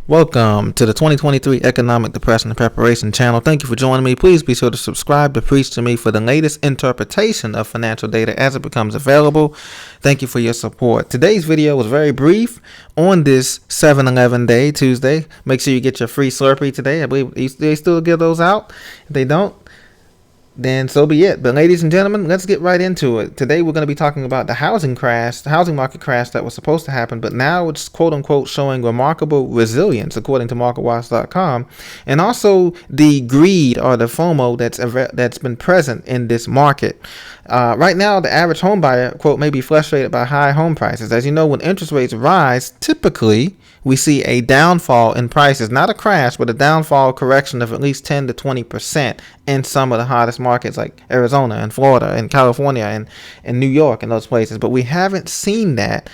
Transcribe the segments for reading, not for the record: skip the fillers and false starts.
Welcome to the 2023 Economic Depression and Preparation channel. Thank you for joining me. Please be sure to subscribe to Preach to Me for the latest interpretation of financial data as it becomes available. Thank you for your support. Today's video was very brief on this 7-11 day, Tuesday. Make sure you get your free Slurpee today. I believe they still give those out. If they don't, then so be it. But ladies and gentlemen, let's get right into it. Today we're going to be talking about the housing market crash that was supposed to happen, but now it's quote unquote showing remarkable resilience according to MarketWatch.com, and also the greed or the FOMO that's been present in this market. Right now, the average home buyer, quote, may be frustrated by high home prices. As you know, when interest rates rise, typically we see a downfall in prices, not a crash, but a downfall correction of at least 10 to 20% in some of the hottest markets like Arizona and Florida and California and New York and those places. But we haven't seen that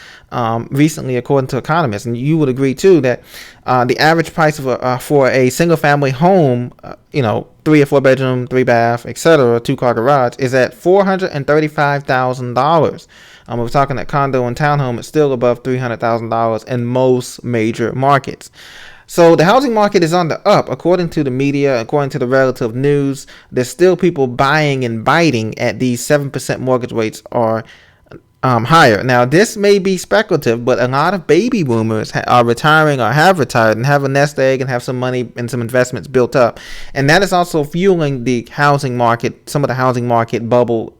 recently, according to economists. And you would agree, too, that the average price for a single family home, 3 or 4 bedroom, 3 bath, etc., 2-car garage is at $435,000. We're talking that condo and townhome is still above $300,000 in most major markets. So the housing market is on the up, according to the media, according to the relative news. There's still people buying and biting at these 7% mortgage rates are higher. Now, this may be speculative, but a lot of baby boomers are retiring or have retired and have a nest egg and have some money and some investments built up. And that is also fueling the housing market, some of the housing market bubble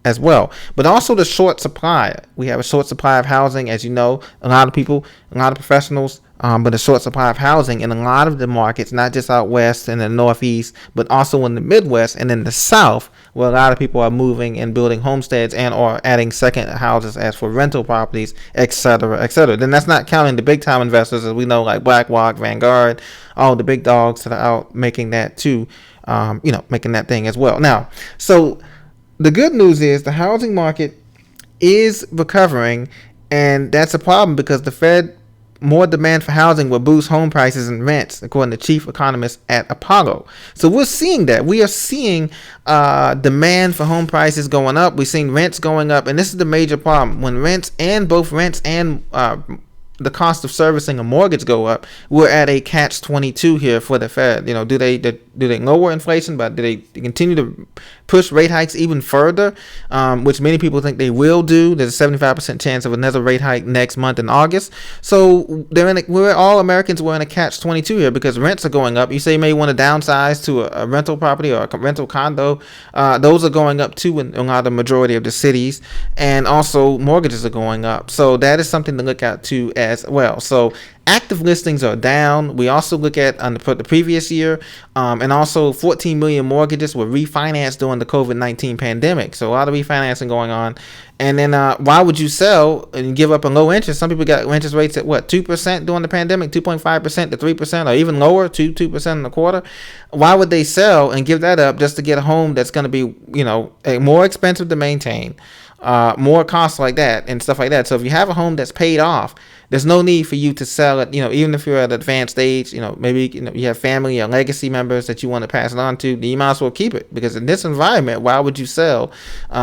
as well, but also the short supply. We have a short supply of housing, as you know, a lot of people, a lot of professionals, but a short supply of housing in a lot of the markets, not just out west and the northeast, but also in the Midwest and in the South, where a lot of people are moving and building homesteads and or adding second houses as for rental properties, etc., etc. Then that's not counting the big time investors, as we know, like BlackRock, Vanguard, all the big dogs that are out making that too, making that thing as well. Now, so the good news is the housing market is recovering, and that's a problem because the Fed, more demand for housing will boost home prices and rents, according to chief economist at Apollo. So we're seeing that. We are seeing demand for home prices going up. We're seeing rents going up, and this is the major problem. When both rents and the cost of servicing a mortgage go up, we're at a catch-22 here for the Fed. Do they lower inflation, but do they continue to push rate hikes even further, which many people think they will do? There's a 75% chance of another rate hike next month in August. So all Americans were in a catch-22 here because rents are going up. You say you may want to downsize to a rental property or a rental condo. Those are going up too in a lot of the majority of the cities, and also mortgages are going up. So that is something to look out to as well. So active listings are down. We also look at the previous year, and also 14 million mortgages were refinanced during the COVID-19 pandemic. So a lot of refinancing going on. And then why would you sell and give up a low interest? Some people got interest rates at 2% during the pandemic, 2.5% to 3%, or even lower, 2% in a quarter. Why would they sell and give that up just to get a home that's going to be, more expensive to maintain? More costs like that and stuff like that. So if you have a home that's paid off, there's no need for you to sell it. Even if you're at an advanced age, maybe you have family or legacy members that you want to pass it on to, you might as well keep it, because in this environment, why would you sell?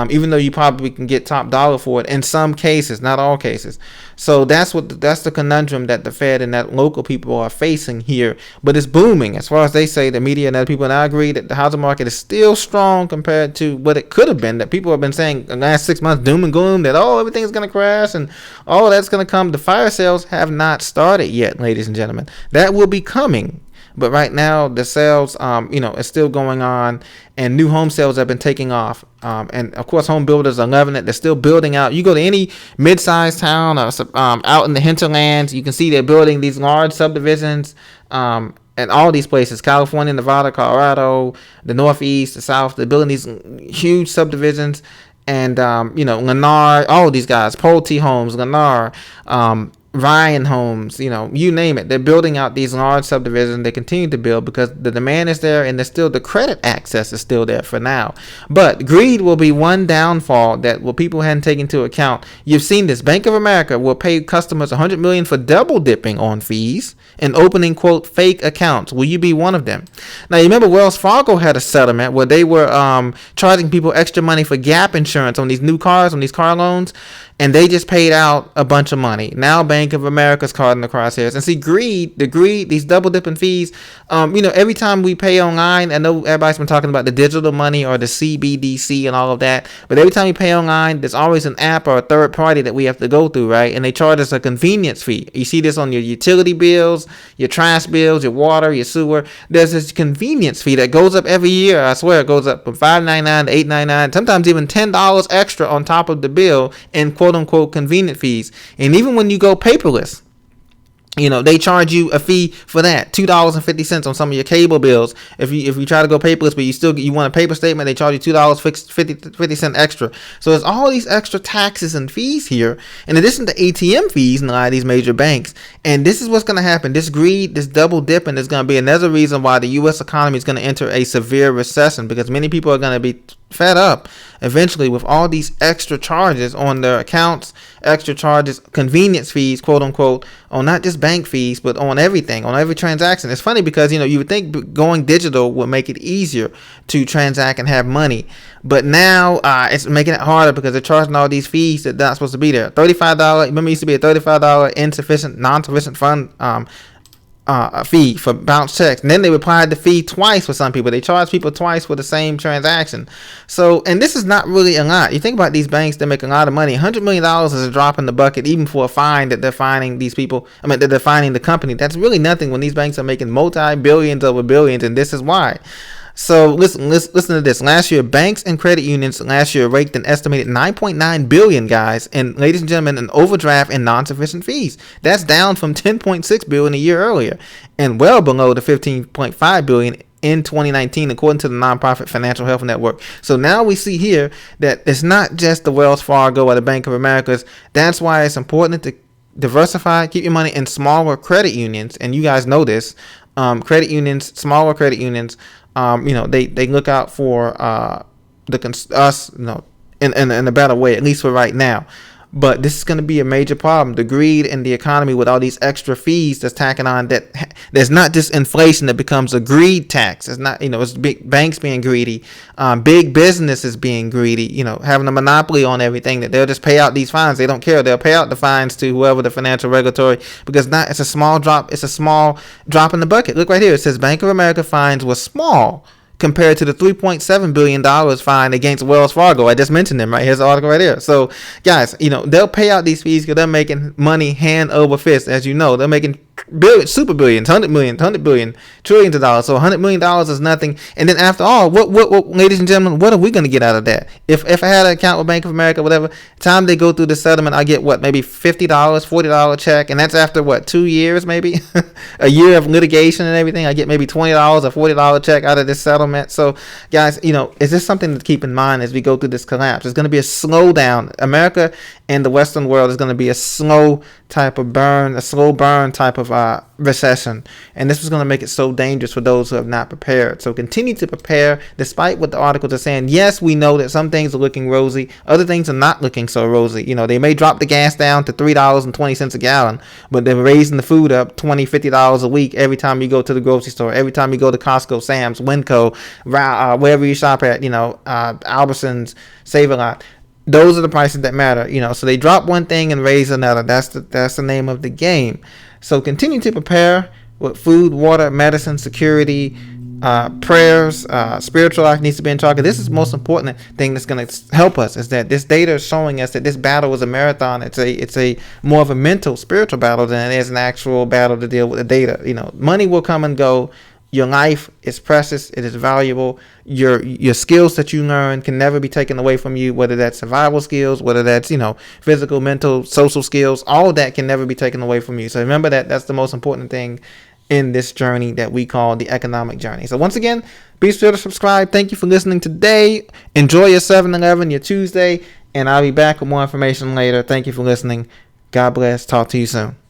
Even though you probably can get top dollar for it in some cases, not all cases. So that's the conundrum that the Fed and that local people are facing here. But it's booming, as far as they say, the media and other people. And I agree that the housing market is still strong compared to what it could have been. That people have been saying in the last 6 months, doom and gloom, that everything's going to crash and all that's going to come. The fire sales have not started yet, ladies and gentlemen. That will be coming. But right now, the sales, is still going on, and new home sales have been taking off. And of course, home builders are loving it. They're still building out. You go to any mid-sized town or out in the hinterlands, you can see they're building these large subdivisions. And all these places, California, Nevada, Colorado, the Northeast, the South, they're building these huge subdivisions. And, Lennar, all of these guys, Pulte Homes, Lennar, Ryan Homes, you name it. They're building out these large subdivisions. They continue to build because the demand is there, and the credit access is still there for now. But greed will be one downfall that people hadn't taken into account. You've seen this. Bank of America will pay customers $100 million for double dipping on fees and opening, quote, fake accounts. Will you be one of them? Now, you remember Wells Fargo had a settlement where they were charging people extra money for gap insurance on these new cars, on these car loans. and they just paid out a bunch of money. Now Bank of America's caught in the crosshairs. And see, greed, these double dipping fees. Every time we pay online, I know everybody's been talking about the digital money or the CBDC and all of that, but every time we pay online, there's always an app or a third party that we have to go through, right? And they charge us a convenience fee. You see this on your utility bills, your trash bills, your water, your sewer. There's this convenience fee that goes up every year. I swear it goes up from $5.99 to $8.99, sometimes even $10 extra on top of the bill in quote unquote convenient fees. And even when you go paperless, they charge you a fee for that, $2.50 on some of your cable bills. If you try to go paperless, but you want a paper statement, they charge you $2.50 extra. So there's all these extra taxes and fees here, in addition to ATM fees in a lot of these major banks. And this is what's going to happen. This greed, this double dipping is going to be another reason why the U.S. economy is going to enter a severe recession, because many people are going to be fed up eventually with all these extra charges on their accounts, extra charges, convenience fees, quote unquote, on not just bank fees, but on everything, on every transaction. It's funny because, you would think going digital would make it easier to transact and have money. But now it's making it harder because they're charging all these fees that are not supposed to be there. $35, remember it used to be a $35 non-sufficient fund a fee for bounce checks, and then they applied the fee twice for some people. They charge people twice for the same transaction. So, and this is not really a lot. You think about these banks, they're making a lot of money. $100 million is a drop in the bucket, even for a fine that they're fining these people. That they're fining the company. That's really nothing when these banks are making multi-billions over billions, and this is why. So listen to this. Last year, banks and credit unions raked an estimated $9.9 billion, guys, and ladies and gentlemen, an overdraft and non-sufficient fees. That's down from $10.6 billion a year earlier, and well below the $15.5 billion in 2019, according to the nonprofit Financial Health Network. So now we see here that it's not just the Wells Fargo or the Bank of America's. That's why it's important to diversify, keep your money in smaller credit unions, and you guys know this. Smaller credit unions. They look out for us, in a better way, at least for right now. But this is going to be a major problem. The greed in the economy with all these extra fees that's tacking on, that there's not just inflation that becomes a greed tax. It's not, it's big banks being greedy, big businesses being greedy, having a monopoly on everything, that they'll just pay out these fines. They don't care. They'll pay out the fines to whoever the financial regulatory, because it's a small drop. It's a small drop in the bucket. Look right here. It says Bank of America fines was small compared to the $3.7 billion fine against Wells Fargo. I just mentioned them, right? Here's the article right here. So, guys, they'll pay out these fees because they're making money hand over fist. As you know, they're making billions, super billions, 100 billion, trillions of dollars. So $100 million is nothing. And then after all, what, ladies and gentlemen, what are we going to get out of that? If I had an account with Bank of America, whatever, time they go through the settlement, I get maybe $50, $40 check. And that's after 2 years, maybe a year of litigation and everything. I get maybe $20 or $40 check out of this settlement. So guys, is this something to keep in mind as we go through this collapse? It's going to be a slowdown. America and the Western world is going to be a slow burn type of recession, and this was going to make it so dangerous for those who have not prepared. So continue to prepare, despite what the articles are saying. Yes, we know that some things are looking rosy, other things are not looking so rosy. They may drop the gas down to $3.20 a gallon, but they're raising the food up $20-$50 a week every time you go to the grocery store, every time you go to Costco, Sam's, Winco, wherever you shop at, Albertsons, Save-A-Lot. Those are the prices that matter, so they drop one thing and raise another. That's the name of the game. So continue to prepare with food, water, medicine, security, prayers. Spiritual life needs to be in charge. This is the most important thing that's going to help us, is that this data is showing us that this battle is a marathon. It's a more of a mental, spiritual battle than it is an actual battle to deal with the data. Money will come and go. Your life is precious. It is valuable. Your skills that you learn can never be taken away from you, whether that's survival skills, whether that's, physical, mental, social skills. All of that can never be taken away from you. So remember that's the most important thing in this journey that we call the economic journey. So once again, be sure to subscribe. Thank you for listening today. Enjoy your 7-Eleven, your Tuesday, and I'll be back with more information later. Thank you for listening. God bless. Talk to you soon.